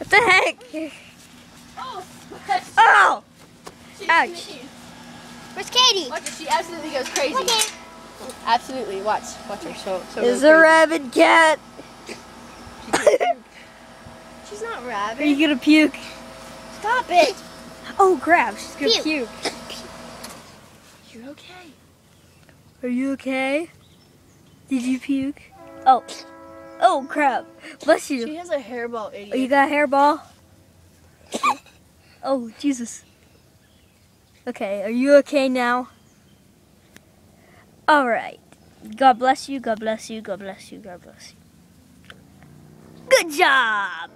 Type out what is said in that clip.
What the heck? Oh! Oh! She's Ouch. sneaking. Where's Katie? Watch it, she absolutely goes crazy. Okay. Absolutely, watch her. So There's a rabid cat. She's not Are rabid. you gonna puke? Stop it. Oh crap, she's gonna Puke. puke. You're okay. Are you okay? Did you puke? Oh. Oh crap. Bless you. She has a hairball, Oh, you idiot. got a hairball? Oh, Jesus. Okay, are you okay now? Alright. God bless you, God bless you, God bless you, God bless you. Good job!